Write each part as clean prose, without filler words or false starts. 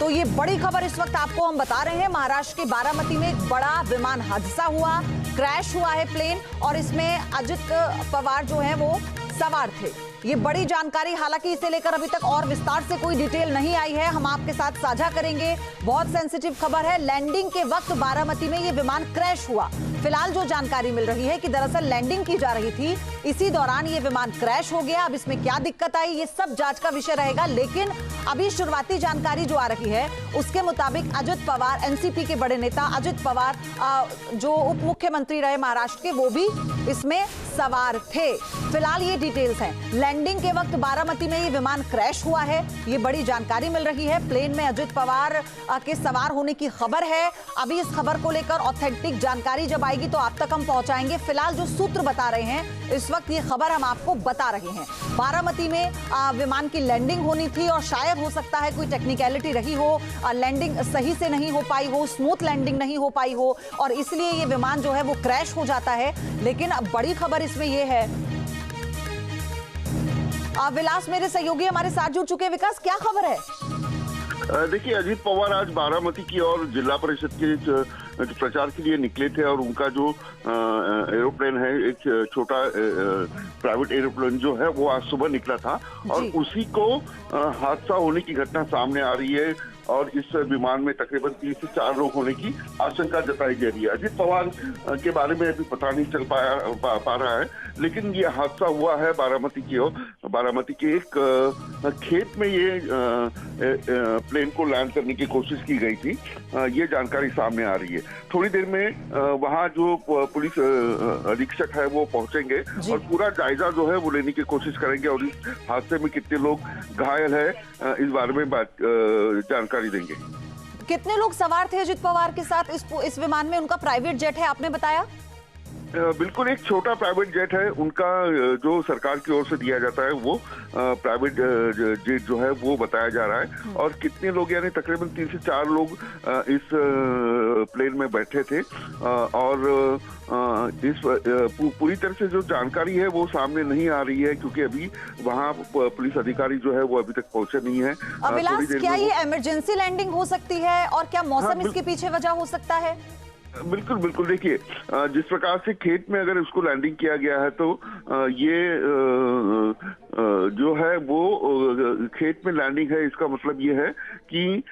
तो ये बड़ी खबर इस वक्त आपको हम बता रहे हैं। महाराष्ट्र के बारामती में एक बड़ा विमान हादसा हुआ, क्रैश हुआ है प्लेन, और इसमें अजित पवार जो है वो सवार थे। ये बड़ी जानकारी, हालांकि इसे लेकर अभी तक और विस्तार से कोई डिटेल नहीं आई है, हम आपके साथ साझा करेंगे। बहुत सेंसिटिव खबर है। लैंडिंग के वक्त बारामती में ये विमान क्रैश हुआ। फिलहाल जो जानकारी मिल रही है कि दरअसल लैंडिंग की जा रही थी, इसी दौरान ये विमान क्रैश हो गया। अब इसमें क्या दिक्कत आई, ये सब जांच का विषय रहेगा। लेकिन अभी शुरुआती जानकारी जो आ रही है उसके मुताबिक अजित पवार, एनसीपी के बड़े नेता अजित पवार जो उप मुख्यमंत्री रहे महाराष्ट्र के, वो भी इसमें सवार थे। फिलहाल ये डिटेल्स हैं। लैंडिंग के वक्त बारामती में ये विमान क्रैश हुआ है, ये बड़ी जानकारी मिल रही है। प्लेन में अजित पवार के सवार होने की खबर है। अभी इस खबर को लेकर ऑथेंटिक जानकारी जब आएगी तो आप तक हम पहुंचाएंगे। फिलहाल जो सूत्र बता रहे हैं, इस वक्त ये खबर हम आपको बता रहे हैं। बारामती में विमान की लैंडिंग होनी थी और शायद हो सकता है कोई टेक्निकलिटी रही हो, लैंडिंग सही से नहीं हो पाई हो, स्मूथ लैंडिंग नहीं हो पाई हो, और इसलिए ये विमान जो है वो क्रैश हो जाता है। लेकिन अब बड़ी खबर इसमें ये है, विलास मेरे सहयोगी हमारे साथ जुड़ चुके हैं। विकास, क्या खबर है? देखिए, अजित पवार आज बारामती की और जिला परिषद के प्रचार के लिए निकले थे, और उनका जो एरोप्लेन है, एक छोटा प्राइवेट एरोप्लेन जो है, वो आज सुबह निकला था, और उसी को हादसा होने की घटना सामने आ रही है। और इस विमान में तकरीबन 3 से 4 लोग होने की आशंका जताई जा रही है। अजित पवार के बारे में अभी पता नहीं चल पा रहा है, लेकिन ये हादसा हुआ है बारामती की ओर। बारामती के एक खेत में ये प्लेन को लैंड करने की कोशिश की गई थी, ये जानकारी सामने आ रही है। थोड़ी देर में वहाँ जो पुलिस अधीक्षक है वो पहुंचेंगे और पूरा जायजा जो है वो लेने की कोशिश करेंगे, और इस हादसे में कितने लोग घायल है इस बारे में जानकारी देंगे। कितने लोग सवार थे अजित पवार के साथ इस विमान में? उनका प्राइवेट जेट है, आपने बताया? बिल्कुल, एक छोटा प्राइवेट जेट है उनका, जो सरकार की ओर से दिया जाता है, वो प्राइवेट जेट जो है वो बताया जा रहा है। और कितने लोग, यानी तकरीबन 3 से 4 लोग इस प्लेन में बैठे थे, और इस पूरी तरह से जो जानकारी है वो सामने नहीं आ रही है, क्योंकि अभी वहाँ पुलिस अधिकारी जो है वो अभी तक पहुंचे नहीं है। अभिलाष, क्या ये इमरजेंसी लैंडिंग हो सकती है, और क्या मौसम इसके पीछे वजह हो सकता है? बिल्कुल बिल्कुल, देखिए, जिस प्रकार से खेत में अगर उसको लैंडिंग किया गया है, तो ये जो है वो खेत में लैंडिंग है। इसका मतलब ये है कि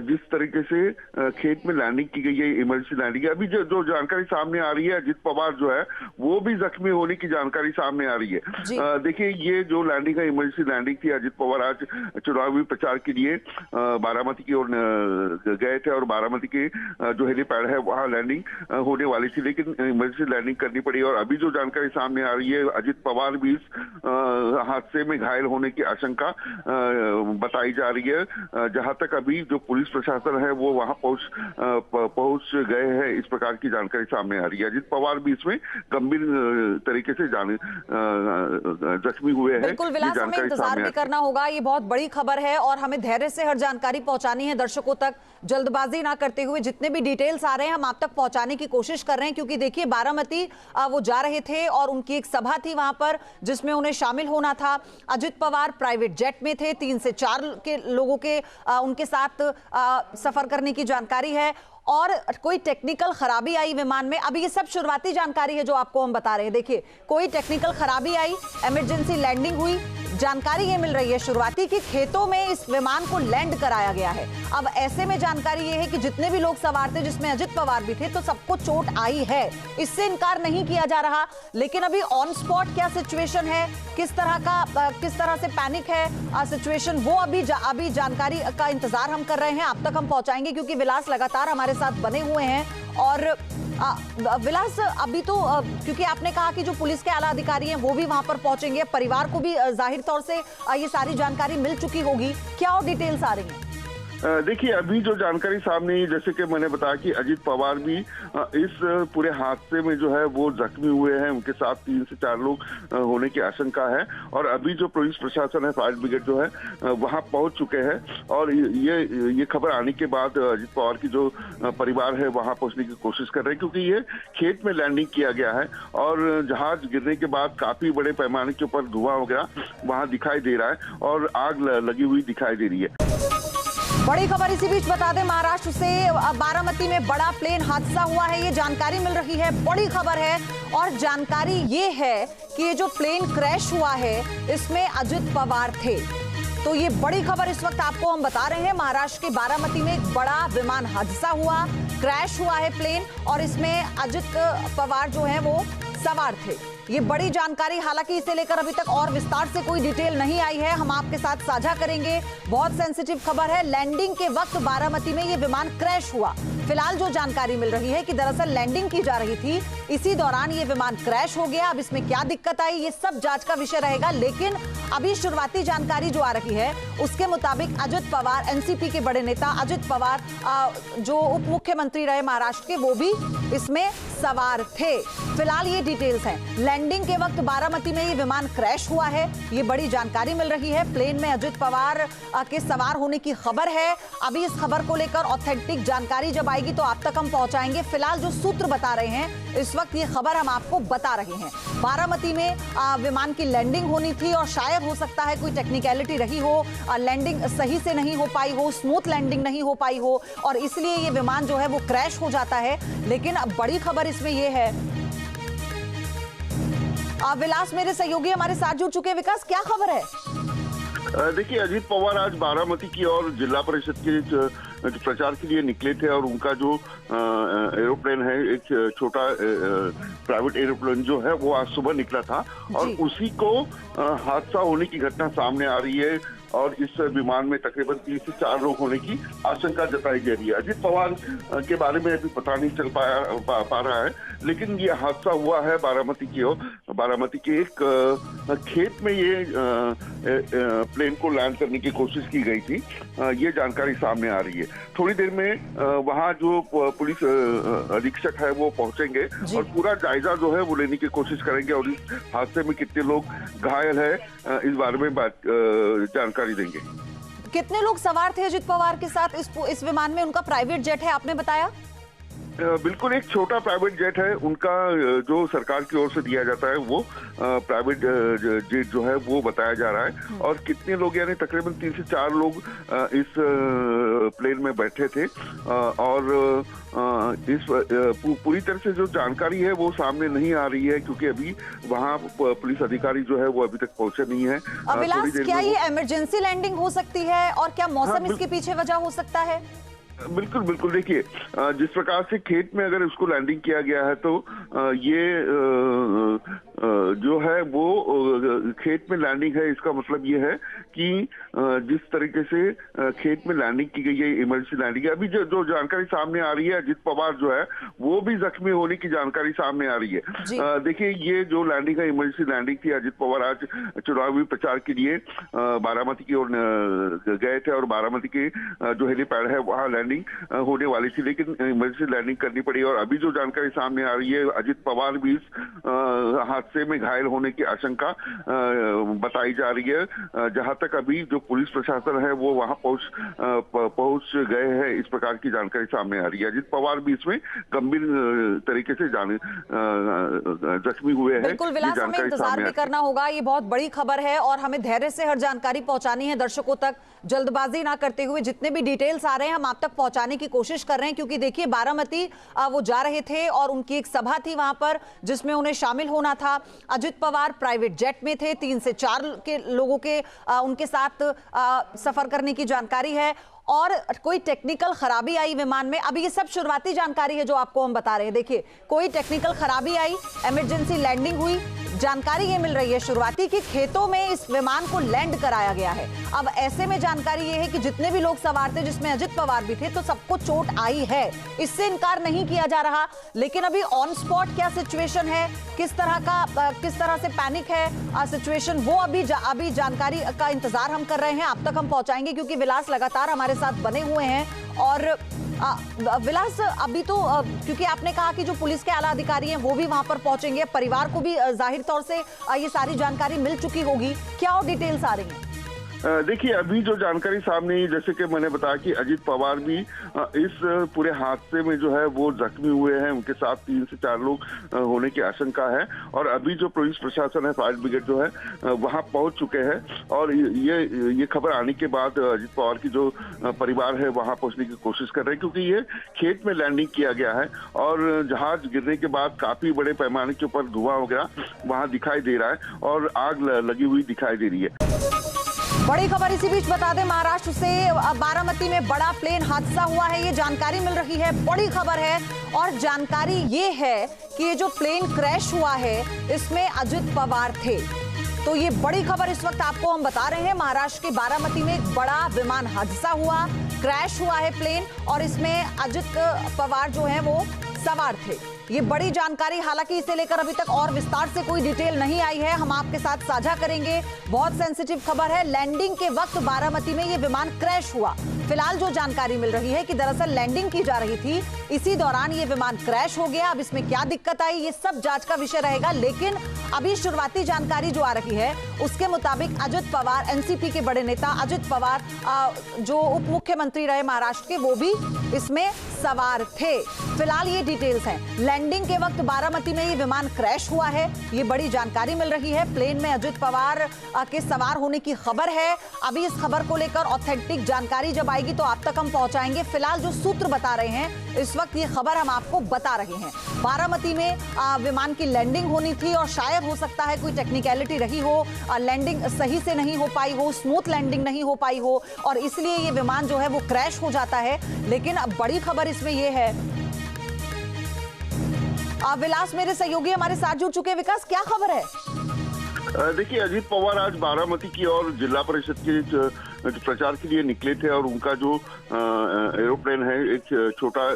जिस तरीके से खेत में लैंडिंग की गई है, इमरजेंसी लैंडिंग है। अभी जो जानकारी सामने आ रही है, अजित पवार जो है वो भी जख्मी होने की जानकारी सामने आ रही है। देखिए, ये जो लैंडिंग है, इमरजेंसी लैंडिंग थी। अजित पवार आज चुनावी प्रचार के लिए बारामती की ओर गए थे, और बारामती के जो हेलीपैड है वहाँ लैंडिंग होने वाली थी, लेकिन इमरजेंसी लैंडिंग करनी पड़ी। और अभी जो जानकारी सामने आ रही है, अजित पवार भी इस हादसे में घायल होने की आशंका बताई जा रही है। जहां तक अभी जो पुलिस प्रशासन है वो वहां पहुंच गए हैं, इस प्रकार की जानकारी सामने आ रही है। अजित पवार भी इसमें गंभीर तरीके से जख्मी हुए हैं। बिल्कुल विलास, हमें इंतजार भी करना होगा। ये बहुत बड़ी खबर है और हमें धैर्य से हर जानकारी पहुंचानी है दर्शकों तक, जल्दबाजी ना करते हुए। जितने भी डिटेल्स आ रहे हैं हम आप तक पहुंचाने की कोशिश कर रहे हैं, क्योंकि देखिए, बारामती वो जा रहे थे और उनकी एक सभा थी वहां पर जिसमें उन्हें शामिल होना था। अजित पवार प्राइवेट जेट में थे, 3 से 4 के लोगों के उनके साथ सफर करने की जानकारी है, और कोई टेक्निकल खराबी आई विमान में। अभी ये सब शुरुआती जानकारी है जो आपको हम बता रहे हैं। देखिए, कोई टेक्निकल खराबी आई, इमरजेंसी लैंडिंग हुई। जानकारी ये मिल रही है शुरुआती कि खेतों में इस विमान को लैंड कराया गया है। अब ऐसे में जानकारी ये है कि जितने भी लोग सवार थे, जिसमें अजित पवार भी थे, तो सबको चोट आई है, इससे इनकार नहीं किया जा रहा। लेकिन अभी ऑन स्पॉट क्या सिचुएशन है, किस तरह से पैनिक है सिचुएशन, वो अभी जानकारी का इंतजार हम कर रहे हैं, आप तक हम पहुंचाएंगे, क्योंकि विलास लगातार हमारे साथ बने हुए हैं। और विलास, अभी तो क्योंकि आपने कहा कि जो पुलिस के आला अधिकारी हैं वो भी वहां पर पहुंचेंगे, परिवार को भी जाहिर तौर से ये सारी जानकारी मिल चुकी होगी, क्या और डिटेल्स आ रही हैं? देखिए, अभी जो जानकारी सामने आई, जैसे कि मैंने बताया कि अजित पवार भी इस पूरे हादसे में जो है वो जख्मी हुए हैं। उनके साथ 3 से 4 लोग होने की आशंका है, और अभी जो पुलिस प्रशासन है, फायर ब्रिगेड जो है वहां पहुंच चुके हैं। और ये खबर आने के बाद अजित पवार की जो परिवार है वहां पहुंचने की कोशिश कर रहे हैं, क्योंकि ये खेत में लैंडिंग किया गया है, और जहाज गिरने के बाद काफी बड़े पैमाने के ऊपर धुआं वगैरह वहां दिखाई दे रहा है, और आग लगी हुई दिखाई दे रही है। बड़ी खबर इसी बीच बता दें, महाराष्ट्र से बारामती में बड़ा प्लेन हादसा हुआ है, ये जानकारी मिल रही है। बड़ी खबर है और जानकारी ये है कि ये जो प्लेन क्रैश हुआ है इसमें अजित पवार थे। तो ये बड़ी खबर इस वक्त आपको हम बता रहे हैं। महाराष्ट्र के बारामती में एक बड़ा विमान हादसा हुआ, क्रैश हुआ है प्लेन और इसमें अजित पवार जो है वो सवार थे। ये बड़ी जानकारी, हालांकि इसे लेकर अभी तक और विस्तार से कोई डिटेल नहीं आई है, हम आपके साथ साझा करेंगे। बहुत सेंसिटिव खबर है। लैंडिंग के वक्त बारामती में ये विमान क्रैश हुआ। फिलहाल जो जानकारी मिल रही है कि दरअसल लैंडिंग की जा रही थी, इसी दौरान ये विमान क्रैश हो गया। अब इसमें क्या दिक्कत आई, ये सब जांच का विषय रहेगा। लेकिन अभी शुरुआती जानकारी जो आ रही है उसके मुताबिक अजित पवार, एनसीपी के बड़े नेता अजित पवार जो उप मुख्यमंत्री रहे महाराष्ट्र के, वो भी इसमें सवार थे। फिलहाल ये डिटेल्स हैं। लैंडिंग के वक्त बारामती में ये विमान क्रैश हुआ है, ये बड़ी जानकारी मिल रही है। प्लेन में अजित पवार के सवार होने की खबर है। अभी इस खबर को लेकर ऑथेंटिक जानकारी जब आएगी तो आप तक हम पहुंचाएंगे। फिलहाल जो सूत्र बता रहे हैं इस वक्त ये खबर हम आपको बता रहे हैं। बारामती में विमान की लैंडिंग होनी थी और शायद हो सकता है कोई टेक्निकलिटी रही हो, लैंडिंग सही से नहीं हो पाई हो, स्मूथ लैंडिंग नहीं हो पाई हो और इसलिए ये विमान जो है वो क्रैश हो जाता है। लेकिन अब बड़ी खबर इसमें ये है, विलास मेरे सहयोगी हमारे साथ जुड़ चुके हैं। विकास, क्या खबर है? देखिए, अजित पवार आज बारामती की और जिला परिषद के प्रचार के लिए निकले थे और उनका जो एरोप्लेन है, एक छोटा प्राइवेट एरोप्लेन जो है वो आज सुबह निकला था और उसी को हादसा होने की घटना सामने आ रही है और इस विमान में तकरीबन 3 से 4 लोग होने की आशंका जताई जा रही है। अजित पवार के बारे में अभी पता नहीं चल पा रहा है, लेकिन ये हादसा हुआ है बारामती की ओर। बारामती के एक खेत में ये प्लेन को लैंड करने की कोशिश की गई थी, ये जानकारी सामने आ रही है। थोड़ी देर में वहाँ जो पुलिस अधीक्षक है वो पहुंचेंगे और पूरा जायजा जो है वो लेने की कोशिश करेंगे और इस हादसे में कितने लोग घायल है इस बारे में जानकारी देंगे। कितने लोग सवार थे अजित पवार के साथ इस विमान में? उनका प्राइवेट जेट है आपने बताया? बिल्कुल, एक छोटा प्राइवेट जेट है उनका, जो सरकार की ओर से दिया जाता है वो प्राइवेट जेट जो है वो बताया जा रहा है। और कितने लोग, यानी तकरीबन 3 से 4 लोग इस प्लेन में बैठे थे और इस पूरी तरह से जो जानकारी है वो सामने नहीं आ रही है क्योंकि अभी वहाँ पुलिस अधिकारी जो है वो अभी तक पहुंचे नहीं है। अभिलाष, क्या ये इमरजेंसी लैंडिंग हो सकती है और क्या मौसम इसके पीछे वजह हो सकता है? बिल्कुल बिल्कुल, देखिए, जिस प्रकार से खेत में अगर उसको लैंडिंग किया गया है तो ये जो है वो खेत में लैंडिंग है। इसका मतलब ये है कि जिस तरीके से खेत में लैंडिंग की गई है, इमरजेंसी लैंडिंग है। अभी जो जानकारी सामने आ रही है, अजित पवार जो है वो भी जख्मी होने की जानकारी सामने आ रही है। देखिए, ये जो लैंडिंग है इमरजेंसी लैंडिंग थी। अजित पवार आज चुनावी प्रचार के लिए बारामती की ओर गए थे और बारामती के जो हेलीपैड है वहाँ लैंडिंग होने वाली थी, लेकिन इमरजेंसी लैंडिंग करनी पड़ी। और अभी जो जानकारी सामने आ रही है, अजित पवार भी इस हादसे में घायल होने की आशंका बताई जा रही है। जहां तक अभी जो पुलिस प्रशासन है वो वहां पहुंच गए हैं, इस प्रकार की जानकारी सामने आ रही है। अजित पवार भी इसमें गंभीर तरीके से जख्मी हुए हैं। बिल्कुल विलास, हमें इंतजार भी करना होगा। ये बहुत बड़ी खबर है और हमें धैर्य से हर जानकारी पहुंचानी है दर्शकों तक, जल्दबाजी ना करते हुए। जितने भी डिटेल्स आ रहे हैं हम आप तक पहुंचाने की कोशिश कर रहे हैं क्योंकि देखिए, बारामती वो जा रहे थे और उनकी एक सभा थी वहां पर जिसमें उन्हें शामिल होना था। अजित पवार प्राइवेट जेट में थे, 3 से 4 के लोगों के उनके साथ सफर करने की जानकारी है और कोई टेक्निकल खराबी आई विमान में। अभी ये सब शुरुआती जानकारी है जो आपको हम बता रहे हैं। देखिए, कोई टेक्निकल खराबी आई, इमरजेंसी लैंडिंग हुई। जानकारी ये मिल रही है शुरुआती कि खेतों में इस विमान को लैंड कराया गया है। अब ऐसे में जानकारी ये है कि जितने भी लोग सवार थे, जिसमें अजित पवार भी थे, तो सबको चोट आई है, इससे इनकार नहीं किया जा रहा। लेकिन अभी ऑन स्पॉट क्या सिचुएशन है, किस तरह से पैनिक है सिचुएशन, वो अभी जानकारी का इंतजार हम कर रहे हैं, आप तक हम पहुंचाएंगे क्योंकि विलास लगातार हमारे साथ बने हुए हैं। और विलास, अभी तो क्योंकि आपने कहा कि जो पुलिस के आला अधिकारी हैं वो भी वहां पर पहुंचेंगे, परिवार को भी जाहिर तौर से ये सारी जानकारी मिल चुकी होगी, क्या और डिटेल्स आ रही हैं? देखिए, अभी जो जानकारी सामने आई, जैसे कि मैंने बताया कि अजित पवार भी इस पूरे हादसे में जो है वो जख्मी हुए हैं। उनके साथ 3 से 4 लोग होने की आशंका है और अभी जो पुलिस प्रशासन है, फायर ब्रिगेड जो है वहां पहुंच चुके हैं और ये खबर आने के बाद अजित पवार की जो परिवार है वहां पहुंचने की कोशिश कर रहे हैं, क्योंकि ये खेत में लैंडिंग किया गया है और जहाज गिरने के बाद काफी बड़े पैमाने के ऊपर धुआं वगैरह वहां दिखाई दे रहा है और आग लगी हुई दिखाई दे रही है। बड़ी खबर इसी बीच बता दें, महाराष्ट्र से बारामती में बड़ा प्लेन हादसा हुआ है, ये जानकारी मिल रही है। बड़ी खबर है और जानकारी ये है कि ये जो प्लेन क्रैश हुआ है इसमें अजित पवार थे। तो ये बड़ी खबर इस वक्त आपको हम बता रहे हैं। महाराष्ट्र के बारामती में एक बड़ा विमान हादसा हुआ, क्रैश हुआ है प्लेन और इसमें अजित पवार जो है वो सवार थे। ये बड़ी जानकारी, हालांकि इसे लेकर अभी तक और विस्तार से कोई डिटेल नहीं आई है, हम आपके साथ साझा करेंगे। बहुत सेंसिटिव खबर है। लैंडिंग के वक्त बारामती में ये विमान क्रैश हुआ। फिलहाल जो जानकारी मिल रही है कि दरअसल लैंडिंग की जा रही थी, इसी दौरान ये विमान क्रैश हो गया। अब इसमें क्या दिक्कत आई, ये सब जांच का विषय रहेगा, लेकिन अभी शुरुआती जानकारी जो आ रही है उसके मुताबिक अजित पवार, एनसीपी के बड़े नेता अजित पवार जो उप मुख्यमंत्री रहे महाराष्ट्र के, वो भी इसमें सवार थे। फिलहाल ये डिटेल्स हैं। लैंडिंग के वक्त बारामती में ये विमान क्रैश हुआ है, ये बड़ी जानकारी मिल रही है। प्लेन में अजित पवार के सवार होने की खबर है। अभी इस खबर को लेकर ऑथेंटिक जानकारी जब आएगी तो आप तक हम पहुंचाएंगे। फिलहाल जो सूत्र बता रहे हैं, इस वक्त ये खबर हम आपको बता रहे हैं। बारामती में विमान की लैंडिंग होनी थी और शायद हो सकता है कोई टेक्निकलिटी रही हो, लैंडिंग सही से नहीं हो पाई हो, स्मूथ लैंडिंग नहीं हो पाई हो और इसलिए ये विमान जो है वो क्रैश हो जाता है। लेकिन अब बड़ी खबर इसमें ये है, विलास मेरे सहयोगी हमारे साथ जुड़ चुके हैं। विकास, क्या खबर है? देखिए, अजित पवार आज बारामती की और जिला परिषद के प्रचार के लिए निकले थे और उनका जो एरोप्लेन है, एक छोटा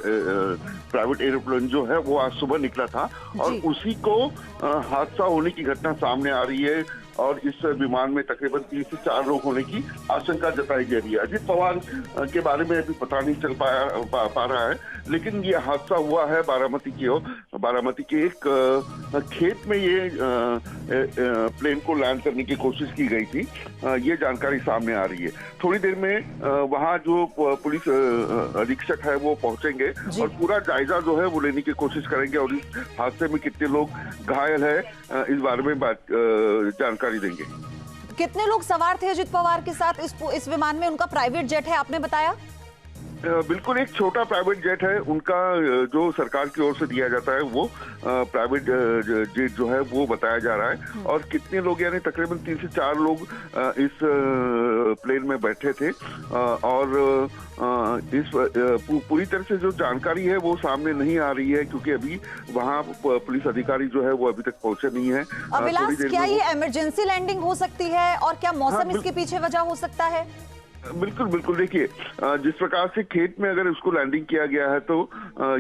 प्राइवेट एरोप्लेन जो है वो आज सुबह निकला था और उसी को हादसा होने की घटना सामने आ रही है और इस विमान में तकरीबन 3 से 4 लोग होने की आशंका जताई जा रही है। अजित पवार के बारे में अभी पता नहीं चल पा रहा है, लेकिन ये हादसा हुआ है बारामती की ओर। बारामती के एक खेत में ये प्लेन को लैंड करने की कोशिश की गई थी, ये जानकारी सामने आ रही है। थोड़ी देर में वहाँ जो पुलिस अधीक्षक है वो पहुंचेंगे और पूरा जायजा जो है वो लेने की कोशिश करेंगे और इस हादसे में कितने लोग घायल है इस बारे में जानकारी देंगे। कितने लोग सवार थे अजित पवार के साथ इस विमान में? उनका प्राइवेट जेट है, आपने बताया? बिल्कुल, एक छोटा प्राइवेट जेट है उनका, जो सरकार की ओर से दिया जाता है, वो प्राइवेट जेट जो है वो बताया जा रहा है। और कितने लोग, यानी तकरीबन 3 से 4 लोग इस प्लेन में बैठे थे और इस पूरी तरह से जो जानकारी है वो सामने नहीं आ रही है, क्योंकि अभी वहाँ पुलिस अधिकारी जो है वो अभी तक पहुंचे नहीं है। अभिलाष, क्या ये इमरजेंसी लैंडिंग हो सकती है और क्या मौसम इसके पीछे वजह हो सकता है? बिल्कुल बिल्कुल, देखिए, जिस प्रकार से खेत में अगर उसको लैंडिंग किया गया है तो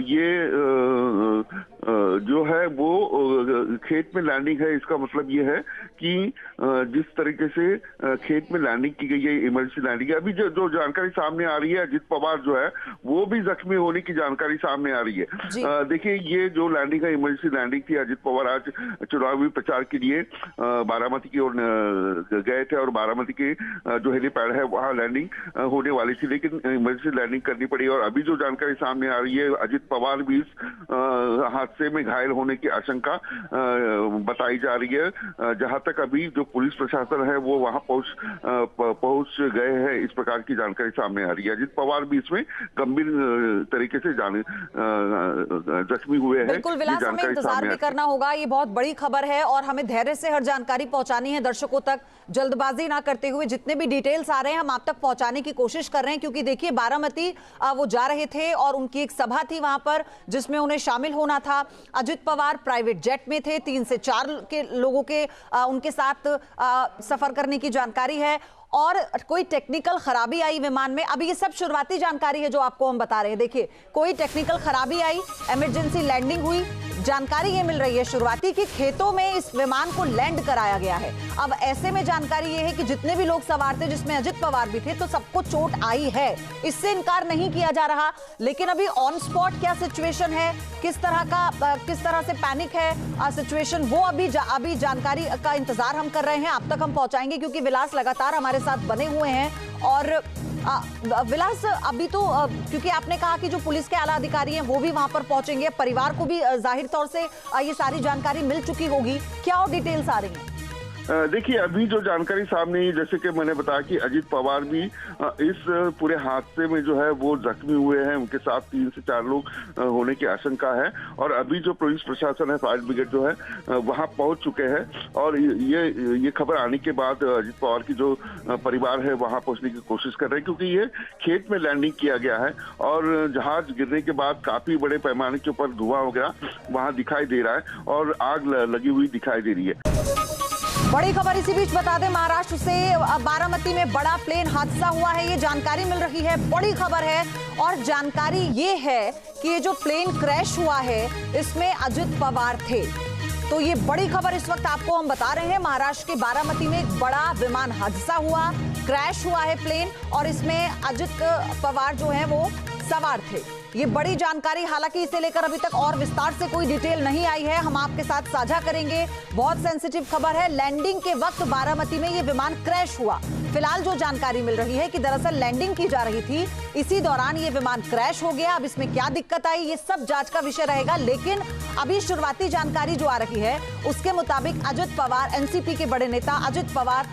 ये जो है वो खेत में लैंडिंग है। इसका मतलब ये है कि जिस तरीके से खेत में लैंडिंग की गई है, इमरजेंसी लैंडिंग है। अभी जो जानकारी सामने आ रही है, अजित पवार जो है वो भी जख्मी होने की जानकारी सामने आ रही है। देखिए, ये जो लैंडिंग है, इमरजेंसी लैंडिंग थी। अजित पवार आज चुनावी प्रचार के लिए बारामती की ओर गए थे और बारामती के जो हेलीपैड है वहाँ लैंडिंग होने वाली थी, लेकिन इमरजेंसी लैंडिंग करनी पड़ी। और अभी जो जानकारी सामने आ रही है, अजित पवार भी इस हादसे में घायल होने की आशंका बताई जा रही है। जहां तक अभी जो पुलिस प्रशासन है वो वहां पहुंच गए हैं, इस प्रकार की जानकारी सामने आ रही है। अजित पवार भी इसमें गंभीर तरीके से जख्मी हुए हैं। बिल्कुल विलास, हमें इंतजार भी करना होगा। ये बहुत बड़ी खबर है और हमें धैर्य से हर जानकारी पहुंचानी है दर्शकों तक, जल्दबाजी ना करते हुए। जितने भी डिटेल्स आ रहे हैं हम आप तक पहुंचाने की कोशिश कर रहे हैं, क्योंकि देखिए, बारामती वो जा रहे थे और उनकी एक सभा थी वहां पर जिसमें उन्हें शामिल होना था। अजित पवार प्राइवेट जेट में थे, 3 से 4 के लोगों के उनके साथ सफर करने की जानकारी है और कोई टेक्निकल खराबी आई विमान में। अभी ये सब शुरुआती जानकारी है जो आपको हम बता रहे हैं। देखिए, कोई टेक्निकल खराबी आई, इमरजेंसी लैंडिंग हुई, जानकारी ये मिल रही है शुरुआती कि खेतों में इस विमान को लैंड कराया गया है। अब ऐसे में जानकारी ये है कि जितने भी लोग सवार थे, जिसमें अजित पवार भी थे, तो सबको चोट आई है, इससे इनकार नहीं किया जा रहा। लेकिन अभी ऑन स्पॉट क्या सिचुएशन है, किस तरह से पैनिक है सिचुएशन, वो अभी जानकारी का इंतजार हम कर रहे हैं। आप तक हम पहुंचाएंगे क्योंकि विलास लगातार हमारे साथ बने हुए हैं। और विलास, अभी तो क्योंकि आपने कहा कि जो पुलिस के आला अधिकारी हैं वो भी वहां पर पहुंचेंगे, परिवार को भी जाहिर तौर से ये सारी जानकारी मिल चुकी होगी, क्या और डिटेल्स आ रही हैं? देखिए, अभी जो जानकारी सामने आई, जैसे कि मैंने बताया कि अजित पवार भी इस पूरे हादसे में जो है वो जख्मी हुए हैं। उनके साथ 3 से 4 लोग होने की आशंका है और अभी जो पुलिस प्रशासन है, फायर ब्रिगेड जो है वहां पहुंच चुके हैं। और ये खबर आने के बाद अजित पवार की जो परिवार है वहां पहुंचने की कोशिश कर रहे हैं, क्योंकि ये खेत में लैंडिंग किया गया है और जहाज गिरने के बाद काफी बड़े पैमाने के ऊपर धुआं वगैरह वहां दिखाई दे रहा है और आग लगी हुई दिखाई दे रही है। बड़ी खबर इसी बीच बता दें, महाराष्ट्र से बारामती में बड़ा प्लेन हादसा हुआ है, ये जानकारी मिल रही है, बड़ी खबर है। और जानकारी ये है कि ये जो प्लेन क्रैश हुआ है इसमें अजित पवार थे। तो ये बड़ी खबर इस वक्त आपको हम बता रहे हैं। महाराष्ट्र के बारामती में एक बड़ा विमान हादसा हुआ, क्रैश हुआ है प्लेन और इसमें अजित पवार जो है वो सवार थे। ये बड़ी जानकारी, हालांकि इसे लेकर अभी तक और विस्तार से कोई डिटेल नहीं आई है, हम आपके साथ साझा करेंगे। बहुत सेंसिटिव खबर है। लैंडिंग के वक्त बारामती में ये विमान क्रैश हुआ। फिलहाल जो जानकारी मिल रही है कि दरअसल लैंडिंग की जा रही थी, इसी दौरान ये विमान क्रैश हो गया। अब इसमें क्या दिक्कत आई, ये सब जांच का विषय रहेगा। लेकिन अभी शुरुआती जानकारी जो आ रही है उसके मुताबिक अजित पवार, एनसीपी के बड़े नेता अजित पवार,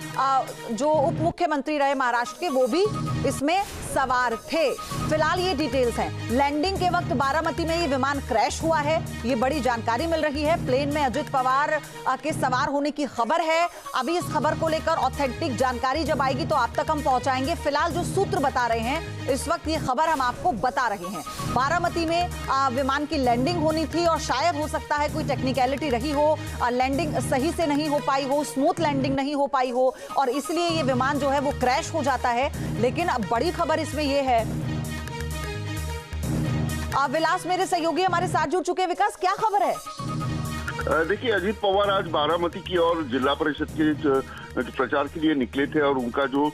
जो उप मुख्यमंत्री रहे महाराष्ट्र के, वो भी इसमें सवार थे। फिलहाल ये डिटेल्स हैं। लैंडिंग के वक्त बारामती में ये विमान क्रैश हुआ है, ये बड़ी जानकारी मिल रही है। प्लेन में अजित पवार के सवार होने की खबर है। अभी इस खबर को लेकर ऑथेंटिक जानकारी जब आएगी तो आप तक हम पहुंचाएंगे। फिलहाल जो सूत्र बता रहे हैं, इस वक्त ये खबर हम आपको बता रहे हैं। बारामती में विमान की लैंडिंग होनी थी और शायद हो सकता है कोई टेक्निकलिटी रही हो, लैंडिंग सही से नहीं हो पाई हो, स्मूथ लैंडिंग नहीं हो पाई हो और इसलिए ये विमान जो है वो क्रैश हो जाता है। लेकिन अब बड़ी खबर इसमें ये है, विलास मेरे सहयोगी हमारे साथ जुड़ चुके हैं। विकास, क्या खबर है? देखिए, अजित पवार आज बारामती की और जिला परिषद के प्रचार के लिए निकले थे और उनका जो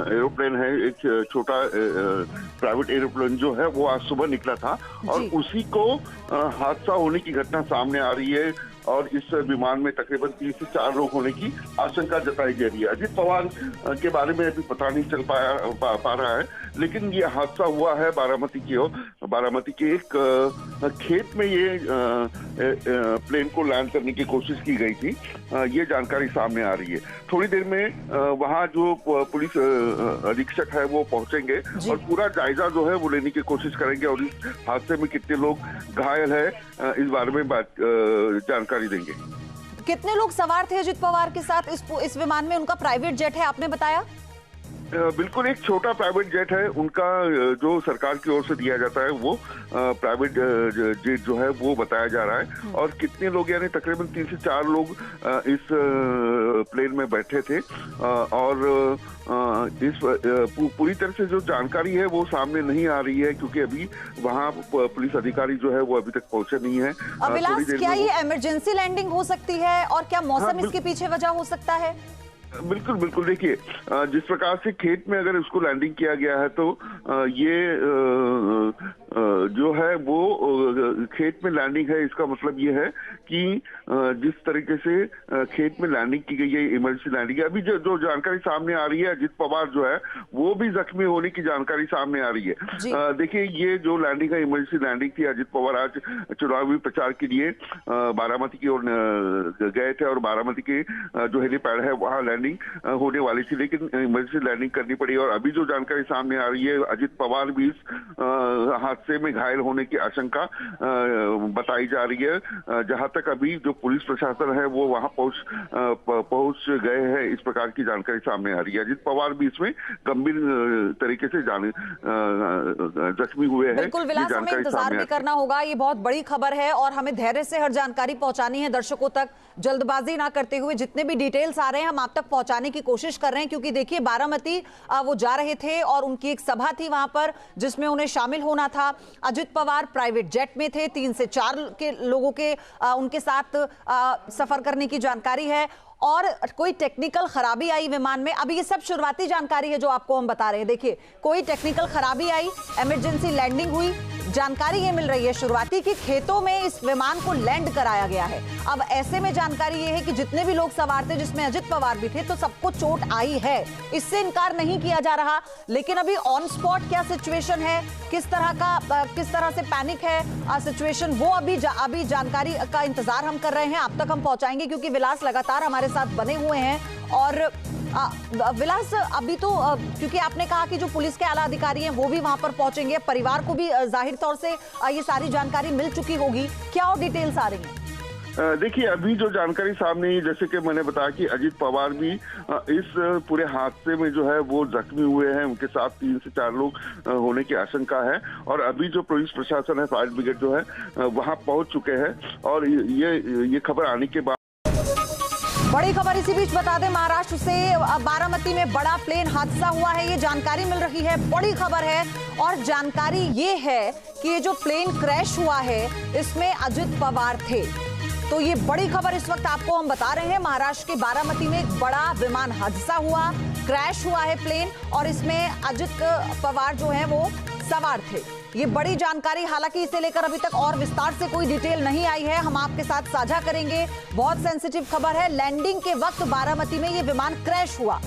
एरोप्लेन है, एक छोटा प्राइवेट एरोप्लेन जो है, वो आज सुबह निकला था और उसी को हादसा होने की घटना सामने आ रही है और इस विमान में तकरीबन 3 से 4 लोग होने की आशंका जताई जा रही है। अजित पवार के बारे में अभी पता नहीं चल पा रहा है, लेकिन ये हादसा हुआ है बारामती के एक खेत में ये प्लेन को लैंड करने की कोशिश की गई थी। ये जानकारी सामने आ रही है। थोड़ी देर में वहाँ जो पुलिस अधीक्षक है वो पहुंचेंगे और पूरा जायजा जो है वो लेने की कोशिश करेंगे और इस हादसे में कितने लोग घायल है इस बारे में जानकारी देंगे। कितने लोग सवार थे अजित पवार के साथ इस विमान में? उनका प्राइवेट जेट है, आपने बताया? बिल्कुल, एक छोटा प्राइवेट जेट है उनका, जो सरकार की ओर से दिया जाता है, वो प्राइवेट जेट जो है वो बताया जा रहा है। और कितने लोग, यानी तकरीबन 3 से 4 लोग इस प्लेन में बैठे थे और इस पूरी तरह से जो जानकारी है वो सामने नहीं आ रही है, क्योंकि अभी वहाँ पुलिस अधिकारी जो है वो अभी तक पहुंचे नहीं है। अभिलाष, क्या ये इमरजेंसी लैंडिंग हो सकती है और क्या मौसम इसके पीछे वजह हो सकता है? बिल्कुल, देखिए, जिस प्रकार से खेत में अगर उसको लैंडिंग किया गया है तो ये जो है वो खेत में लैंडिंग है। इसका मतलब ये है कि जिस तरीके से खेत में लैंडिंग की गई है, इमरजेंसी लैंडिंग है। अभी जो जानकारी सामने आ रही है, अजित पवार जो है वो भी जख्मी होने की जानकारी सामने आ रही है। देखिए, ये जो लैंडिंग है, इमरजेंसी लैंडिंग थी। अजित पवार आज चुनावी प्रचार के लिए बारामती की ओर गए थे और बारामती के जो हेलीपैड है वहाँ लैंडिंग होने वाली थी, लेकिन इमरजेंसी लैंडिंग करनी पड़ी। और अभी जो जानकारी सामने आ रही है, अजित पवार भी इस हादसे में घायल होने की आशंका बताई जा रही है। जहां तक अभी जो पुलिस प्रशासन है वो वहां पहुंच गए हैं, इस प्रकार की जानकारी सामने आ रही है। अजित पवार भी इसमें गंभीर तरीके से जख्मी हुए हैं। बिल्कुल विलास, हमें इंतजार भी करना होगा। ये बहुत बड़ी खबर है और हमें धैर्य से हर जानकारी पहुंचानी है दर्शकों तक, जल्दबाजी ना करते हुए। जितने भी डिटेल्स आ रहे हैं हम आप तक पहुंचाने की कोशिश कर रहे हैं, क्योंकि देखिए बारामती वो जा रहे थे और उनकी एक सभा थी वहां पर जिसमें उन्हें शामिल होना था। अजित पवार प्राइवेट जेट में थे, 3 से 4 के लोगों के उनके साथ सफर करने की जानकारी है और कोई टेक्निकल खराबी आई विमान में। अभी ये सब शुरुआती जानकारी है जो आपको हम बता रहे हैं। देखिए, कोई टेक्निकल खराबी आई, इमरजेंसी लैंडिंग हुई, जानकारी ये मिल रही है शुरुआती कि खेतों में इस विमान को लैंड कराया गया है। अब ऐसे में जानकारी ये है कि जितने भी लोग सवार थे, जिसमें अजित पवार भी थे, तो सबको चोट आई है, इससे इनकार नहीं किया जा रहा। लेकिन अभी ऑन स्पॉट क्या सिचुएशन है, किस तरह से पैनिक है सिचुएशन, वो अभी जानकारी का इंतजार हम कर रहे हैं। आप तक हम पहुंचाएंगे क्योंकि विलास लगातार हमारे साथ बने हुए हैं। और विलास, अभी तो क्योंकि आपने कहा कि जो पुलिस के आला अधिकारी हैं वो भी वहां पर पहुंचेंगे, परिवार को भी जाहिर तौर से ये सारी जानकारी मिल चुकी होगी, क्या और डिटेल्स आ रही हैं? देखिए, अभी जो जानकारी सामने आई, जैसे कि मैंने बताया कि अजित पवार भी इस पूरे हादसे में जो है वो जख्मी हुए हैं, उनके साथ 3 से 4 लोग होने की आशंका है। और अभी जो पुलिस प्रशासन है, फायर ब्रिगेड जो है वहां पहुंच चुके हैं। और ये खबर आने के बाद बड़ी खबर इसी बीच बता दें, महाराष्ट्र से बारामती में बड़ा प्लेन हादसा हुआ है, ये जानकारी मिल रही है, बड़ी खबर है। और जानकारी ये है कि ये जो प्लेन क्रैश हुआ है इसमें अजित पवार थे। तो ये बड़ी खबर इस वक्त आपको हम बता रहे हैं। महाराष्ट्र के बारामती में एक बड़ा विमान हादसा हुआ, क्रैश हुआ है प्लेन और इसमें अजित पवार जो है वो सवार थे। ये बड़ी जानकारी, हालांकि इसे लेकर अभी तक और विस्तार से कोई डिटेल नहीं आई है, हम आपके साथ साझा करेंगे। बहुत सेंसिटिव खबर है, लैंडिंग के वक्त बारामती में ये विमान क्रैश हुआ।